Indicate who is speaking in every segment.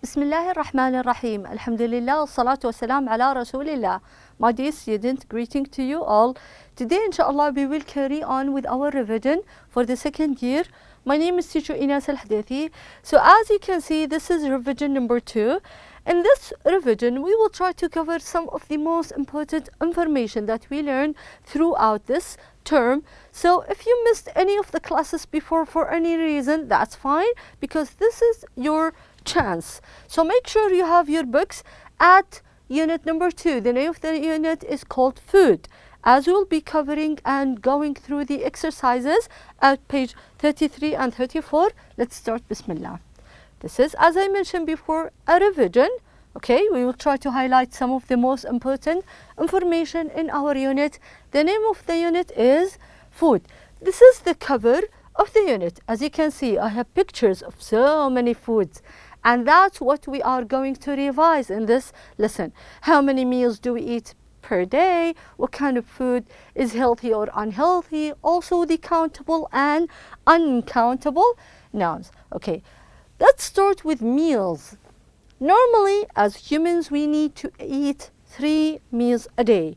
Speaker 1: بسم الله الرحمن الرحيم. الحمد لله والصلاة والسلام على رسول الله. My dear student, greeting to you all. Today, inshallah, we will carry on with our revision for the second year. My name is teacher Inas Al-Hadathi. So as you can see, this is revision number 2. In this revision, we will try to cover some of the most important information that we learned throughout this term. So if you missed any of the classes before for any reason, that's fine, because this is your chance. So make sure you have your books at unit number 2. The name of the unit is called Food, as we'll be covering and going through the exercises at page 33 and 34. Let's start. Bismillah. This is, as I mentioned before, a revision. Okay, we will try to highlight some of the most important information in our unit. The name of the unit is Food. This is the cover of the unit. As you can see, I have pictures of so many foods, and that's what we are going to revise in this lesson. How many meals do we eat per day? What kind of food is healthy or unhealthy? Also the countable and uncountable nouns. Okay, let's start with meals. Normally, as humans, we need to eat 3 meals a day.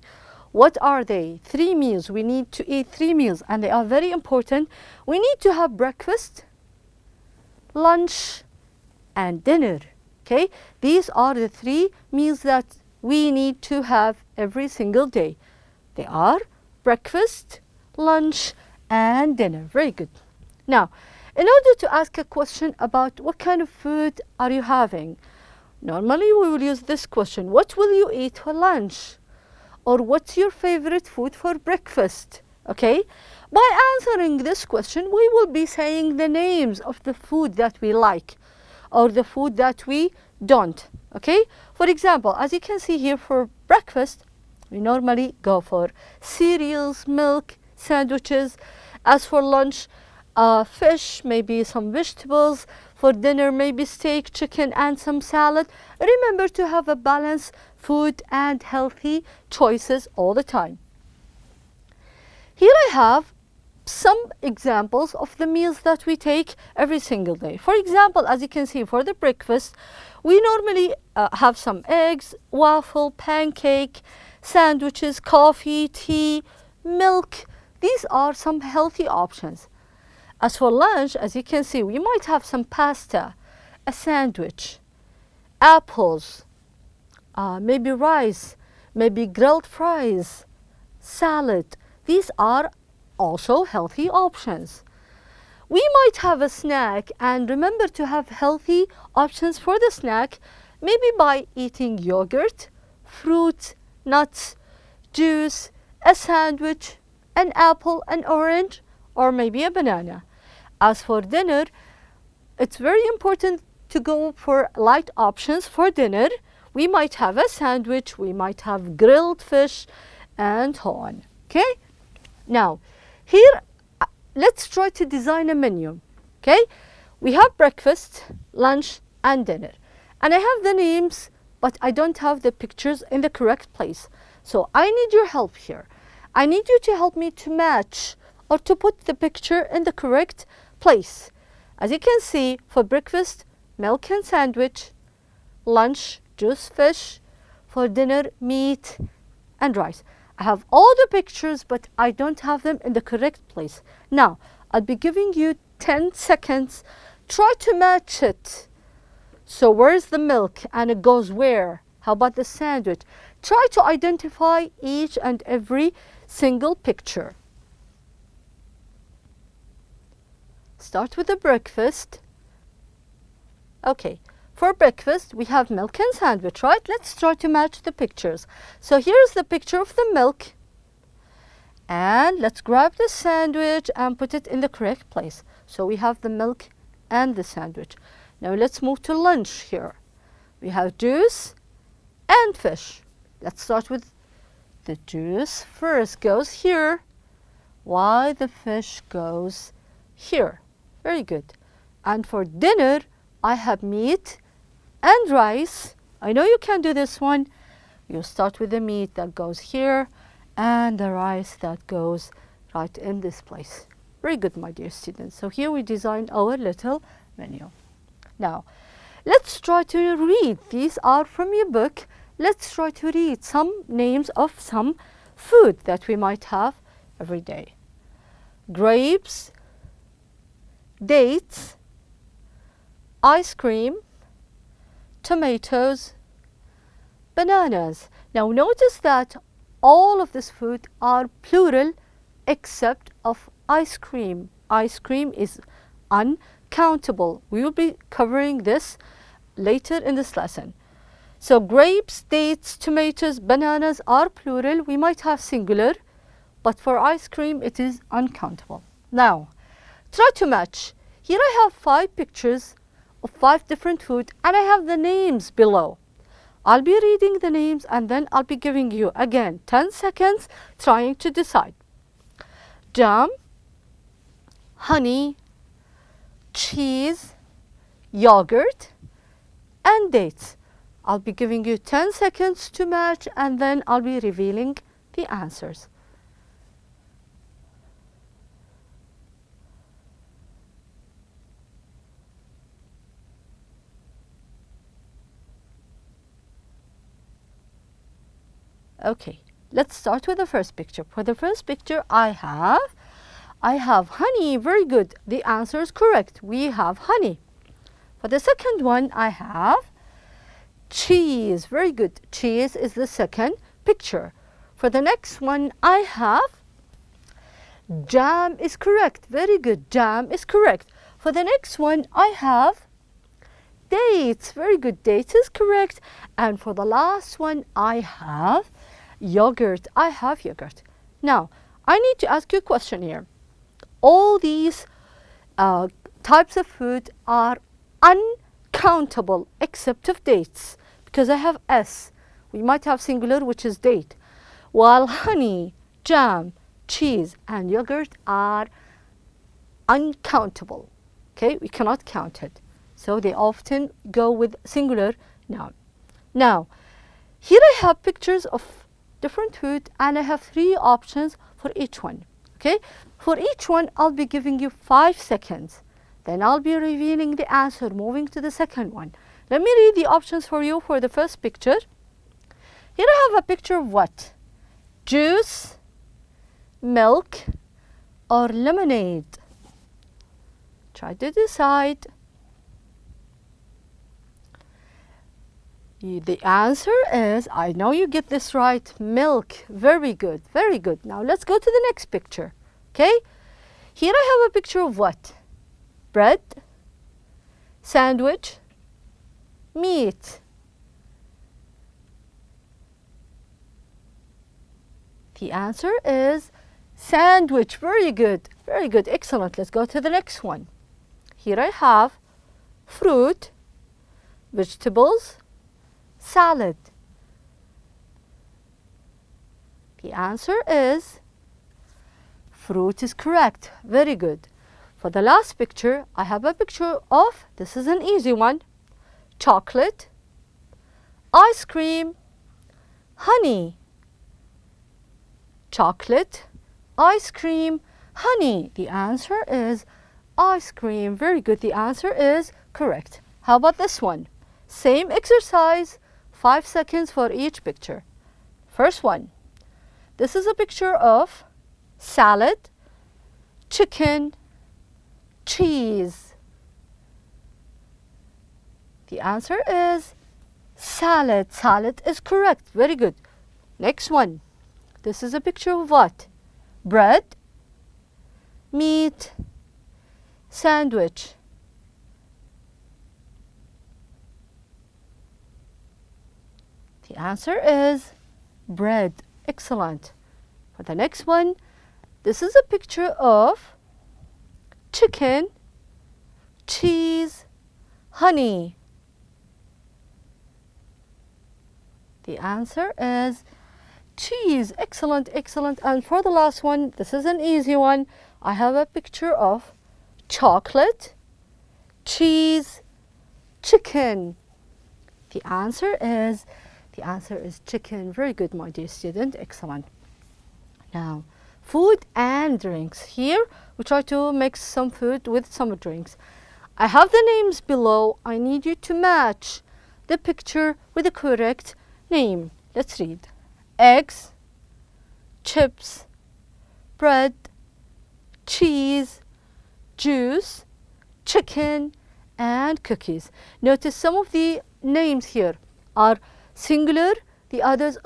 Speaker 1: What are they? 3 meals. We need to eat 3 meals, and they are very important. We need to have breakfast, lunch, and dinner. Okay, these are the 3 meals that we need to have every single day. They are breakfast, lunch, and dinner. Very good. Now, in order to ask a question about what kind of food are you having, normally we will use this question: what will you eat for lunch? Or what's your favorite food for breakfast? Okay, by answering this question, we will be saying the names of the food that we like or the food that we don't. Okay, for example, as you can see here, for breakfast we normally go for cereals, milk, sandwiches. As for lunch, fish, maybe some vegetables. For dinner, maybe steak, chicken, and some salad. Remember to have a balanced food and healthy choices all the time. Here I have some examples of the meals that we take every single day. For example, as you can see, for the breakfast, we normally have some eggs, waffle, pancake, sandwiches, coffee, tea, milk. These are some healthy options. As for lunch, as you can see, we might have some pasta, a sandwich, apples, maybe rice, maybe grilled fries, salad. These are also healthy options. We might have a snack, and remember to have healthy options for the snack, maybe by eating yogurt, fruit, nuts, juice, a sandwich, an apple, an orange, or maybe a banana. As for dinner, it's very important to go for light options for dinner. We might have a sandwich, we might have grilled fish, and so on. Okay? Now, here, let's try to design a menu. Okay? We have breakfast, lunch, and dinner. And I have the names, but I don't have the pictures in the correct place. So I need your help here. I need you to help me to match or to put the picture in the correct place. As you can see, for breakfast, milk and sandwich. Lunch, juice, fish. For dinner, meat and rice. I have all the pictures, but I don't have them in the correct place. Now, I'll be giving you 10 seconds. Try to match it. So where's the milk and it goes where? How about the sandwich? Try to identify each and every single picture. Start with the breakfast. Okay, for breakfast we have milk and sandwich, right? Let's try to match the pictures. So here's the picture of the milk, and let's grab the sandwich and put it in the correct place. So we have the milk and the sandwich. Now let's move to lunch here. We have juice and fish. Let's start with the juice first goes here, while the fish goes here. Very good. And for dinner, I have meat and rice. I know you can do this one. You start with the meat that goes here and the rice that goes right in this place. Very good, my dear students. So here we designed our little menu. Now, Let's try to read. These are from your book. Let's try to read some names of some food that we might have every day. Grapes, dates, ice cream, tomatoes, bananas. Now notice that all of this food are plural except of ice cream. Ice cream is uncountable. We will be covering this later in this lesson. So grapes, dates, tomatoes, bananas are plural. We might have singular, but for ice cream it is uncountable. Now, try to match. Here I have 5 pictures of 5 different food and I have the names below. I'll be reading the names and then I'll be giving you again 10 seconds trying to decide. Jam, honey, cheese, yogurt, and dates. I'll be giving you 10 seconds to match and then I'll be revealing the answers. Okay, let's start with the first picture. For the first picture, I have honey. Very good. The answer is correct. We have honey. For the second one, I have cheese. Very good. Cheese is the second picture. For the next one, I have jam is correct. Very good. Jam is correct. For the next one, I have dates. Very good. Dates is correct. And for the last one, I have yogurt. I have yogurt. Now, I need to ask you a question here. All these types of food are uncountable except of dates because I have S. We might have singular, which is date, while honey, jam, cheese, and yogurt are uncountable. Okay, we cannot count it. So they often go with singular noun. Now, here I have pictures of different food and I have 3 options for each one. Okay, for each one I'll be giving you 5 seconds. Then I'll be revealing the answer, moving to the second one. Let me read the options for you for the first picture. Here I have a picture of what? Juice, milk, or lemonade. Try to decide. The answer is, I know you get this right, milk. Very good, very good. Now let's go to the next picture. Okay, here I have a picture of what? Bread, sandwich, meat. The answer is sandwich. Very good, very good, excellent. Let's go to the next one. Here I have fruit, vegetables, salad. The answer is fruit is correct. Very good. For the last picture, I have a picture of, this is an easy one, chocolate, ice cream, honey. Chocolate, ice cream, honey. The answer is ice cream. Very good. The answer is correct. How about this one? Same exercise, 5 seconds for each picture. First one. This is a picture of salad, chicken, cheese. The answer is salad. Salad is correct. Very good. Next one. This is a picture of what? Bread, meat, sandwich. The answer is bread. Excellent. For the next one, this is a picture of chicken, cheese, honey. The answer is cheese. Excellent, excellent. And for the last one, this is an easy one. I have a picture of chocolate, cheese, chicken. The answer is chicken. Very good, my dear student. Excellent. Now, food and drinks. Here, we try to mix some food with some drinks. I have the names below. I need you to match the picture with the correct name. Let's read. Eggs, chips, bread, cheese, juice, chicken, and cookies. Notice some of the names here are singular, the others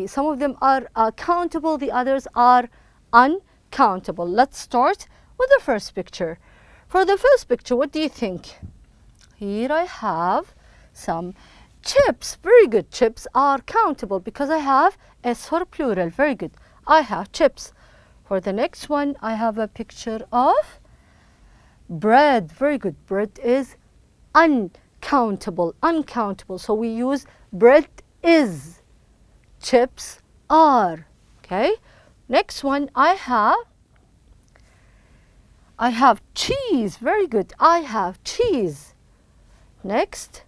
Speaker 1: some of them are countable, the others are uncountable. Let's start with the first picture. For the first picture, what do you think? Here I have some chips. Very good. Chips are countable because I have S for plural. Very good. I have chips. For the next one, I have a picture of bread. Very good. Bread is uncountable. Uncountable. So we use bread is. Chips are. Okay. Next one, I have cheese. Very good. I have cheese. Next,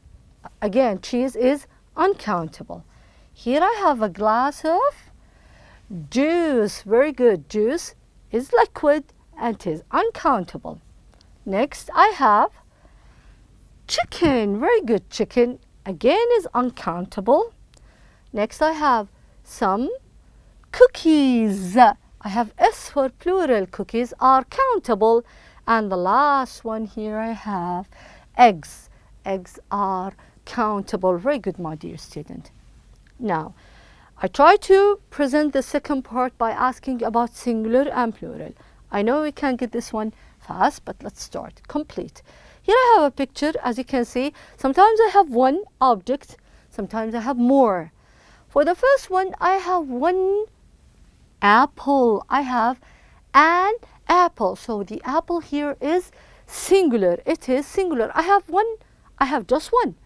Speaker 1: again, cheese is uncountable. Here I have a glass of juice. Very good. Juice is liquid and it is uncountable. Next, I have chicken. Very good. Chicken again is uncountable. Next, I have some cookies. I have S for plural. Cookies are countable. And the last one here I have eggs. Eggs are countable. Very good, my dear student. Now, I try to present the second part by asking about singular and plural. I know we can get this one fast, but let's start. Complete. Here I have a picture. As you can see, sometimes I have one object, sometimes I have more. For the first one, I have one apple. I have an apple. So the apple here is singular. It is singular. I have one. I have just one.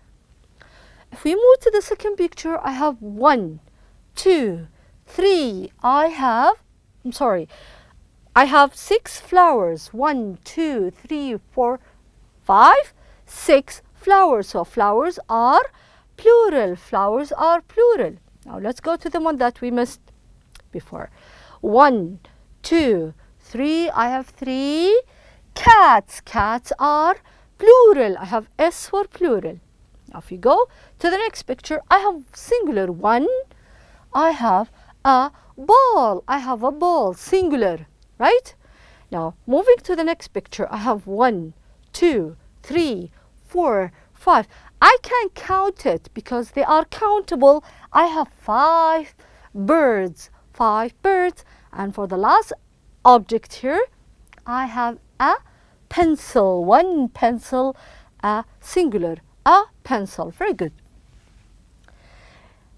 Speaker 1: If we move to the second picture, I have 1, 2, 3. I have 6 flowers. 1, 2, 3, 4, 5, 6 flowers. So flowers are plural. Flowers are plural. Now let's go to the one that we missed before. 1, 2, 3. I have 3 cats. Cats are plural. I have S for plural. Now if you go to the next picture, I have singular 1. I have a ball. I have a ball, singular, right? Now moving to the next picture, I have 1, 2, 3, 4, 5. I can count it because they are countable. I have 5 birds. 5 birds. And for the last object here, I have a pencil. 1 pencil, a singular, a pencil. Very good.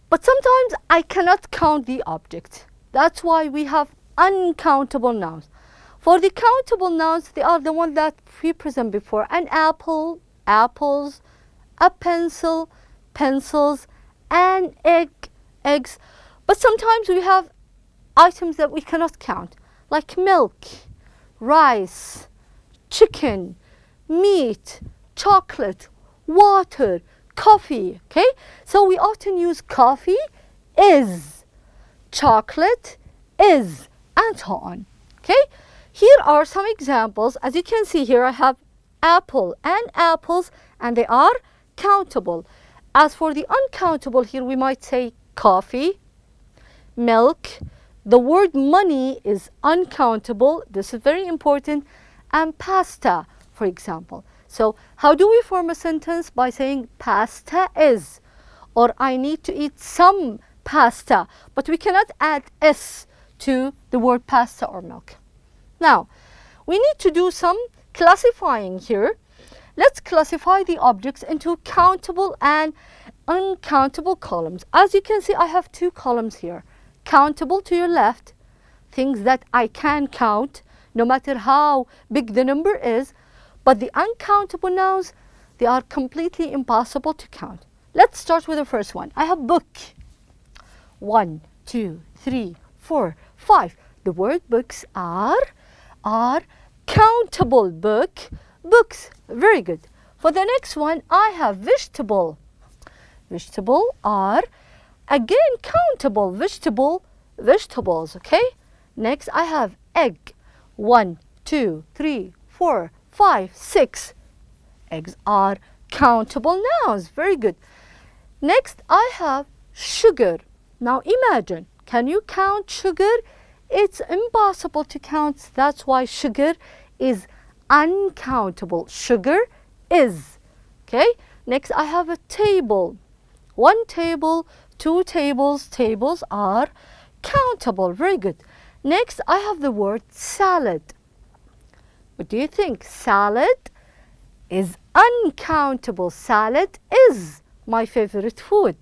Speaker 1: But sometimes I cannot count the object. That's why we have uncountable nouns. For the countable nouns, they are the ones that we present before. An apple, apples, a pencil, pencils, an egg, eggs. But sometimes we have items that we cannot count, like milk, rice, chicken, meat, chocolate, water, coffee. Okay, so we often use coffee is, chocolate is, and so on. Okay, here are some examples. As you can see here, I have apple and apples, and they are countable. As for the uncountable, here we might say coffee, milk. The word money is uncountable. This is very important. And pasta, for example. So how do we form a sentence? By saying pasta is, or I need to eat some pasta. But we cannot add S to the word pasta or milk. Now, we need to do some classifying here. Let's classify the objects into countable and uncountable columns. As you can see, I have 2 columns here. Countable to your left, things that I can count, no matter how big the number is. But the uncountable nouns, they are completely impossible to count. Let's start with the first one. I have book. 1, 2, 3, 4, 5. The word books are countable. Books. Very good. For the next one, I have vegetable. Vegetable are again countable. Vegetables. Okay. Next, I have egg. 1, 2, 3, 4, 5, 6. Eggs are countable nouns. Very good. Next, I have sugar. Now imagine, can you count sugar? It's impossible to count. That's why sugar is uncountable. Sugar is. Okay. Next, I have a table. One table, two tables. Tables are countable. Very good. Next, I have the word salad. What do you think? Salad is uncountable. Salad is my favorite food.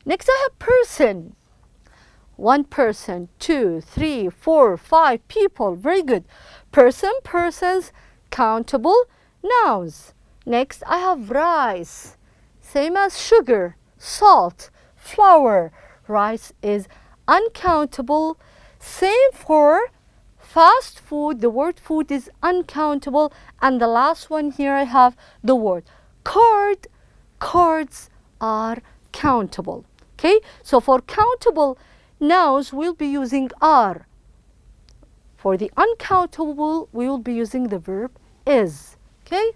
Speaker 1: Next, I have person. One person, two, three, four, five people. Very good. Person, persons, countable nouns. Next, I have rice. Same as sugar, salt, flour. Rice is uncountable. Same for fast food. The word food is uncountable. And the last one here I have the word card. Cards are countable. Okay, so for countable nouns we'll be using are. For the uncountable we will be using the verb is. Okay,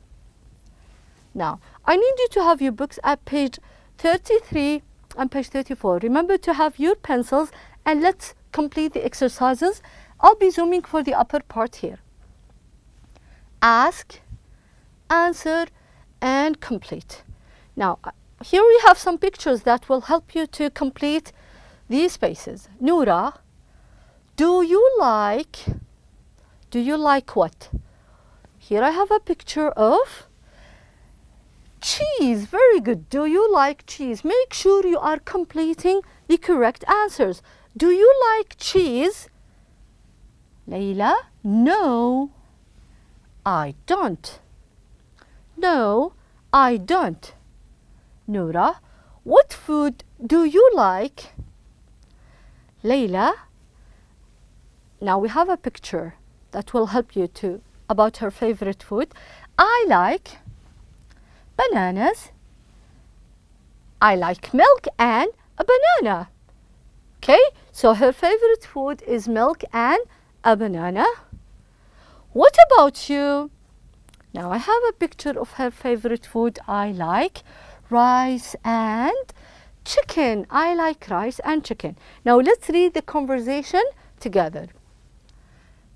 Speaker 1: now I need you to have your books at page 33 and page 34. Remember to have your pencils, and let's complete the exercises. I'll be zooming for the upper part here. Ask, answer, and complete. Now, here we have some pictures that will help you to complete these spaces. Noura, do you like what? Here I have a picture of cheese. Very good. Do you like cheese? Make sure you are completing the correct answers. Do you like cheese? Layla, no, I don't. No, I don't. Noura, what food do you like? Layla, now we have a picture that will help you to about her favorite food. I like bananas. I like milk and a banana. Okay, so her favorite food is milk and a banana. What about you? Now I have a picture of her favorite food. I like rice and chicken. I like rice and chicken. Now let's read the conversation together.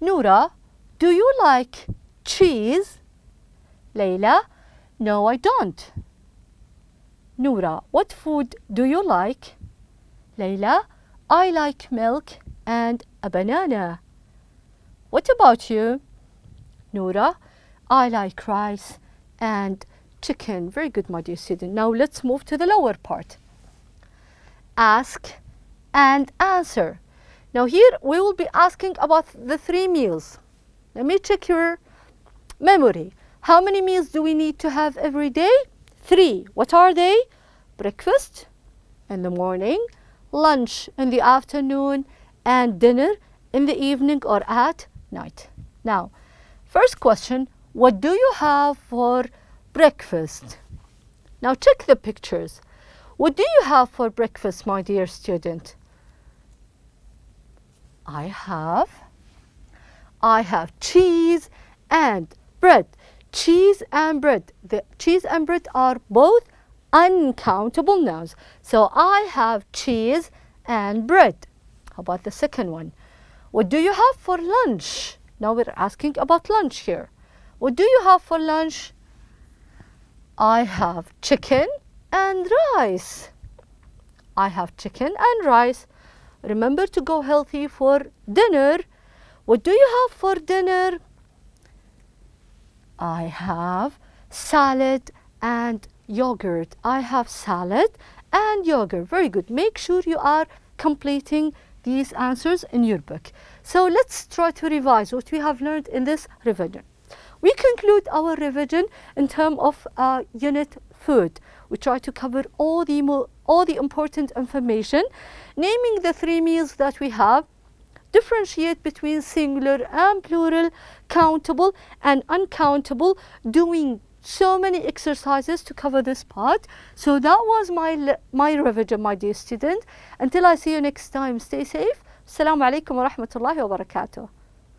Speaker 1: Noura, do you like cheese? Layla, no, I don't. Noura, what food do you like? Layla, I like milk and a banana. What about you? Noura, I like rice and chicken. Very good, my dear student. Now let's move to the lower part. Ask and answer. Now here we will be asking about the 3 meals. Let me check your memory. How many meals do we need to have every day? 3. What are they? Breakfast in the morning, lunch in the afternoon, and dinner in the evening or at night. Now, first question, what do you have for breakfast? Now check the pictures. What do you have for breakfast, my dear student? I have cheese and bread. Cheese and bread. The cheese and bread are both uncountable nouns. So I have cheese and bread. How about the second one? What do you have for lunch? Now we're asking about lunch here. What do you have for lunch? I have chicken and rice. I have chicken and rice. Remember to go healthy for dinner. What do you have for dinner? I have salad and yogurt. I have salad and yogurt. Very good. Make sure you are completing these answers in your book. So let's try to revise what we have learned in this revision. We conclude our revision in terms of unit food. We try to cover all the important information, naming the 3 meals that we have, differentiate between singular and plural, countable and uncountable, doing so many exercises to cover this part. So that was my revision, my dear student. Until I see you next time, stay safe. Assalamu alaikum wa rahmatullahi wa barakatuh.